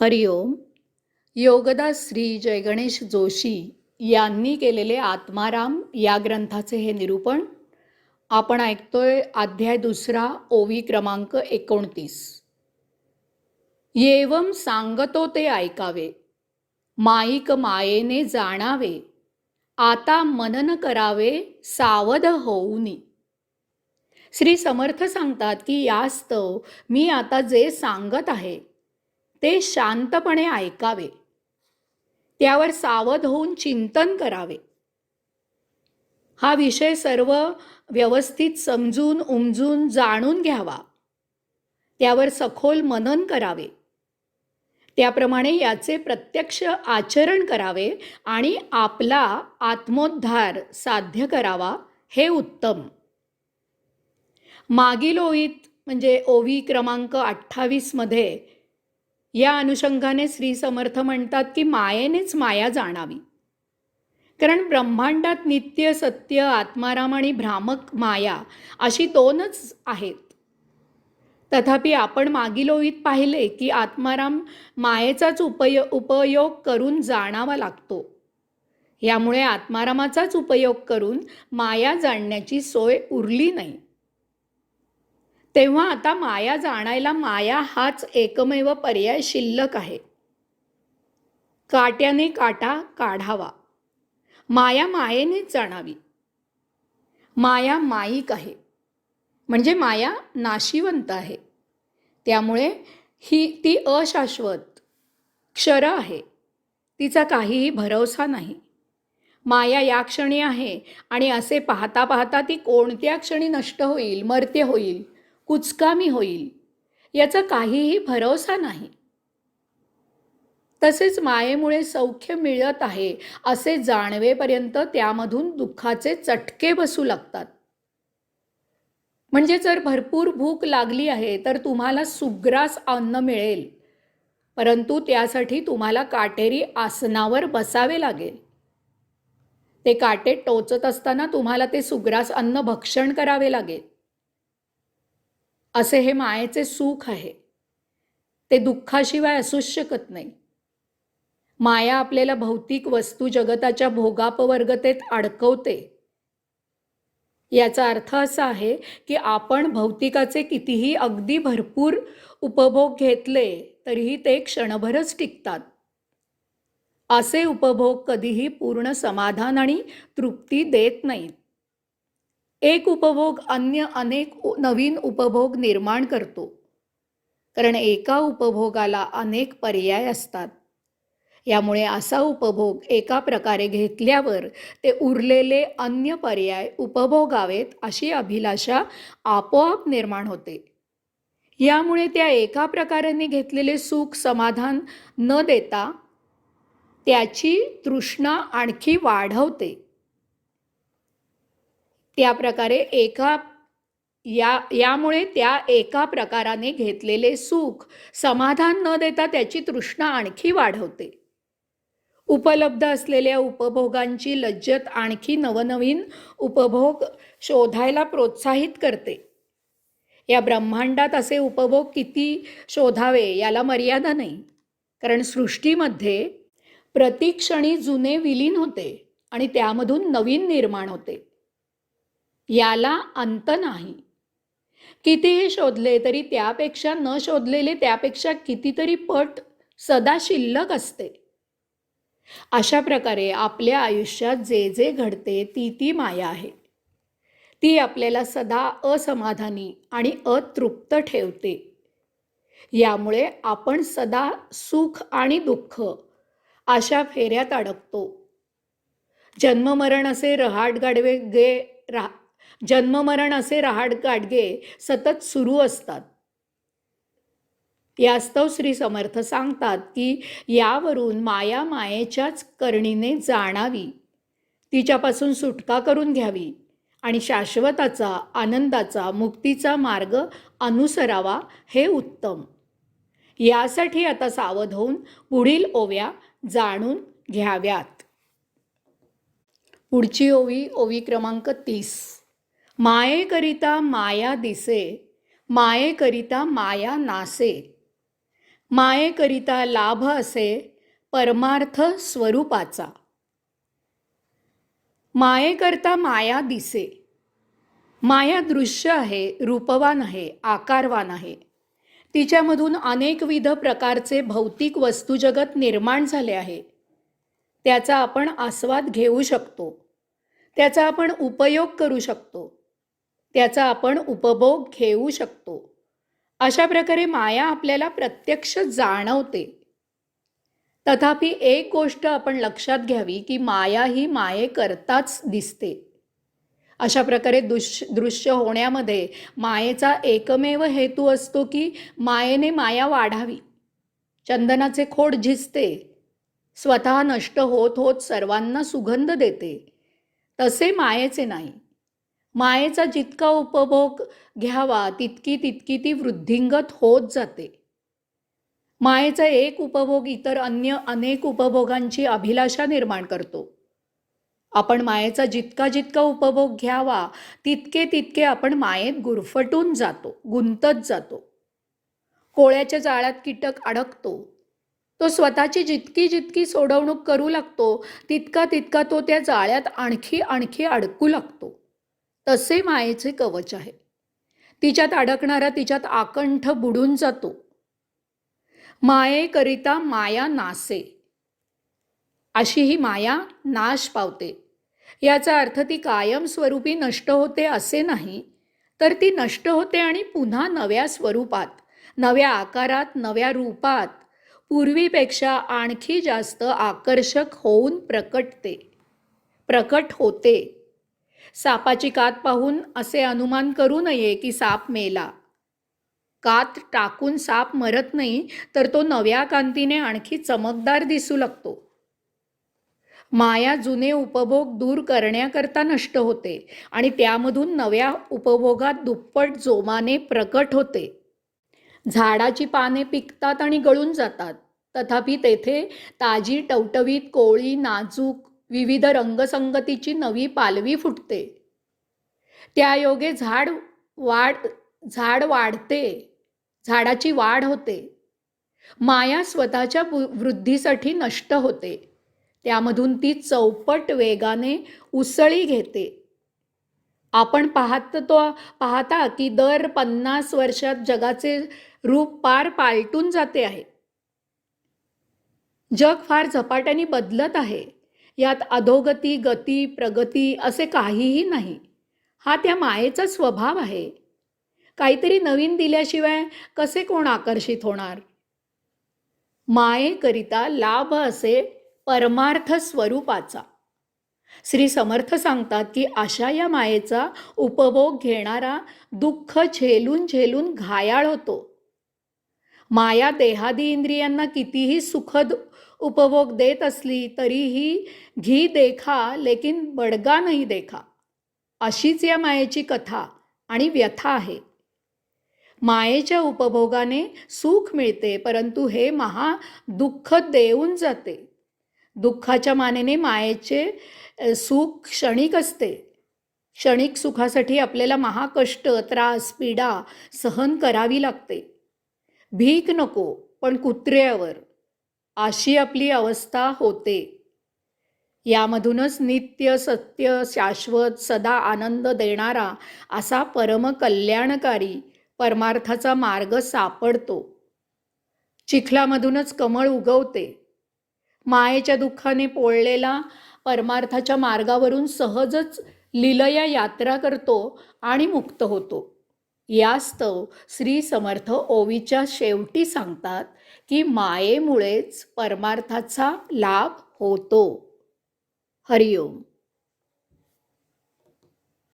हरिओम. योगदास श्री जयगणेश जोशी यांनी केलेले आत्माराम या ग्रंथाचे हे निरूपण आपण ऐकतोय. अध्याय 2, ओवी क्रमांक 29. येवम सांगतो ते ऐकावे, माईक मायेने जाणावे, आता मनन करावे सावध होऊनी. श्री समर्थ सांगतात की यास्तव मी आता जे सांगत आहे ते शांतपणे ऐकावे, त्यावर सावध होऊन चिंतन करावे. हा विषय सर्व व्यवस्थित समजून उमजून जाणून घ्यावा, त्यावर सखोल मनन करावे, त्याप्रमाणे याचे प्रत्यक्ष आचरण करावे आणि आपला आत्मोद्धार साध्य करावा, हे उत्तम. मागील ओवीत म्हणजे ओवी क्रमांक 28 मध्ये या अनुषंगाने श्री समर्थ म्हणतात की मायेनेच माया जाणावी. कारण ब्रह्मांडात नित्य सत्य आत्माराम आणि भ्रामक माया अशी दोनच आहेत. तथापि आपण मागील ओवीत पाहिले की आत्माराम मायेचाच उपयोग करून जाणावा लागतो. यामुळे आत्मारामाचाच उपयोग करून माया जाणण्याची सोय उरली नाही. तेव्हा आता माया जाणायला माया हाच एकमेव पर्याय शिल्लक आहे. काट्याने काटा काढावा, माया मायेनेच जाणावी. माया माईक आहे, म्हणजे माया नाशिवंत आहे. त्यामुळे ती अशाश्वत क्षर आहे, तिचा काहीही भरवसा नाही. माया या क्षणी आहे आणि असे पाहता पाहता ती कोणत्या क्षणी नष्ट होईल, मर्त्य होईल, कुचकामी होईल, याचा काहीही भरवसा नाही. तसेच मायेमुळे सौख्य मिळत आहे असे जाणवेपर्यंत त्यामधून दुःखाचे चटके बसू लागतात. म्हणजे जर भरपूर भूक लागली आहे तर तुम्हाला सुग्रास अन्न मिळेल, परंतु त्यासाठी तुम्हाला काटेरी आसनावर बसावे लागेल. ते काटे टोचत असताना तुम्हाला ते सुग्रास अन्न भक्षण करावे लागेल. असे हे मायेचे सुख आहे, ते दुःखाशिवाय असूच शकत नाही. माया आपल्याला भौतिक वस्तू जगताच्या भोगापवर्गतेत अडकवते. याचा अर्थ असा आहे की आपण भौतिकाचे कितीही अगदी भरपूर उपभोग घेतले तरीही ते क्षणभरच टिकतात. असे उपभोग कधीही पूर्ण समाधान आणि तृप्ती देत नाहीत. एक उपभोग अन्य अनेक नवीन उपभोग निर्माण करतो, कारण एका उपभोगाला अनेक पर्याय असतात. यामुळे असा उपभोग एका प्रकारे घेतल्यावर ते उरलेले अन्य पर्याय उपभोगावेत अशी अभिलाषा आपोआप निर्माण होते. यामुळे त्या एका प्रकाराने घेतलेले सुख समाधान न देता त्याची तृष्णा आणखी वाढवते. त्या प्रकारे यामुळे त्या एका प्रकाराने घेतलेले सुख समाधान न देता त्याची तृष्णा आणखी वाढवते. उपलब्ध असलेल्या उपभोगांची लज्जत आणखी नवनवीन उपभोग शोधायला प्रोत्साहित करते. या ब्रह्मांडात असे उपभोग किती शोधावे याला मर्यादा नाही, कारण सृष्टीमध्ये प्रतिक्षणी जुने विलीन होते आणि त्यामधून नवीन निर्माण होते. याला अंत नाही. कितीही शोधले तरी त्यापेक्षा न शोधलेले त्यापेक्षा कितीतरी पट सदा शिल्लक असते. अशा प्रकारे आपल्या आयुष्यात जे जे घडते ती माया आहे. ती आपल्याला सदा असमाधानी आणि अतृप्त ठेवते. यामुळे आपण सदा सुख आणि दुःख अशा फेऱ्यात अडकतो. जन्ममरण असे रहाटगाडगे सतत सुरू असतात. यास्तव श्री समर्थ सांगतात की यावरून माया मायेच्याच करणीने जाणावी, तिच्यापासून सुटका करून घ्यावी आणि शाश्वताचा आनंदाचा मुक्तीचा मार्ग अनुसरावा, हे उत्तम. यासाठी आता सावध होऊन पुढील ओव्या जाणून घ्याव्यात. पुढची ओवी, ओवी क्रमांक 30. मायेकरिता माया दिसे, मायेकरिता माया नासे, मायेकरिता लाभ असे परमार्थ स्वरूपाचा. मायेकरता माया दिसे. माया दृश्य आहे, रूपवान आहे, आकारवान आहे. तिच्यामधून अनेकविध प्रकारचे भौतिक वस्तुजगत निर्माण झाले आहे. त्याचा आपण आस्वाद घेऊ शकतो, त्याचा आपण उपयोग करू शकतो, त्याचा आपण उपभोग घेऊ शकतो. अशा प्रकारे माया आपल्याला प्रत्यक्ष जाणवते. तथापि एक गोष्ट आपण लक्षात घ्यावी की माया ही मायेकरताच दिसते. अशा प्रकारे दृश्य होण्यामध्ये मायेचा एकमेव हेतू असतो की मायेने माया वाढावी. चंदनाचे खोड झिजते, स्वतः नष्ट होत होत सर्वांना सुगंध देते. तसे मायेचे नाही. मायेचा जितका उपभोग घ्यावा तितकी तितकी ती वृद्धिंगत होत जाते. मायेचा एक उपभोग इतर अन्य अनेक उपभोगांची अभिलाषा निर्माण करतो. आपण मायेचा जितका जितका उपभोग घ्यावा तितके तितके आपण मायेत गुरफटून जातो, गुंतत जातो. कोळ्याच्या जाळ्यात कीटक अडकतो. तो स्वतःची जितकी जितकी सोडवणूक करू लागतो तितका तितका तो त्या जाळ्यात आणखी आणखी अडकू लागतो. तसे मायेचे कवच आहे. तिच्यात अडकणारा तिच्यात आकंठ बुडून जातो. मायेकरिता माया नासे. अशी ही माया नाश पावते. याचा अर्थ ती कायमस्वरूपी नष्ट होते असे नाही, तर ती नष्ट होते आणि पुन्हा नव्या स्वरूपात, नव्या आकारात, नव्या रूपात पूर्वीपेक्षा आणखी जास्त आकर्षक होऊन प्रकट होते. सापाची कात पाहून असे अनुमान करू नये की साप मेला. कात टाकून साप मरत नाही, तर तो नव्या कांतीने आणखी चमकदार दिसू लागतो. माया जुने उपभोग दूर करण्याकरता नष्ट होते आणि त्यामधून नव्या उपभोगात दुप्पट जोमाने प्रकट होते. झाडाची पाने पिकतात आणि गळून जातात, तथापि तेथे ताजी टवटवीत कोवळी नाजूक विविध रंगसंगतीची नवी पालवी फुटते. त्यायोगे झाड वाढते, झाडाची वाढ होते. माया स्वतःच्या वृद्धीसाठी नष्ट होते. त्यामधून ती चौपट वेगाने उसळी घेते. आपण पाहता की दर 50 वर्षात जगाचे रूप पार पालटून जाते आहे. जग फार झपाट्याने बदलत आहे. यात अधोगती, गती, प्रगती असे काहीही नाही. हा त्या मायेचा स्वभाव आहे. काहीतरी नवीन दिल्याशिवाय कसे कोण आकर्षित होणार? मायेकरिता लाभ असे परमार्थ स्वरूपाचा. श्री समर्थ सांगतात की अशा या मायेचा उपभोग घेणारा दुःख झेलून झेलून घायाळ होतो. माया देहादी इंद्रियांना कितीही सुखद उपभोग देत असली तरीही घी देखा लेकिन बडगा नाही देखा, अशीच या मायेची कथा आणि व्यथा आहे. मायेच्या उपभोगाने सुख मिळते, परंतु हे महा दुःख देऊन जाते. दुःखाच्या मानेने मायेचे सुख क्षणिक असते. क्षणिक सुखासाठी आपल्याला महाकष्ट, त्रास, पीडा सहन करावी लागते. भीक नको पण कुत्र्यावर, अशी आपली अवस्था होते. यामधूनच नित्य, सत्य, शाश्वत, सदा आनंद देणारा असा परमकल्याणकारी परमार्थाचा मार्ग सापडतो. चिखलामधूनच कमळ उगवते. मायेच्या दुःखाने पोळलेला परमार्थाच्या मार्गावरून सहजच लीलया यात्रा करतो आणि मुक्त होतो. यास्तव श्री समर्थ ओवीच्या शेवटी सांगतात की मायेमुळेच परमार्थाचा लाभ होतो. हरिओम.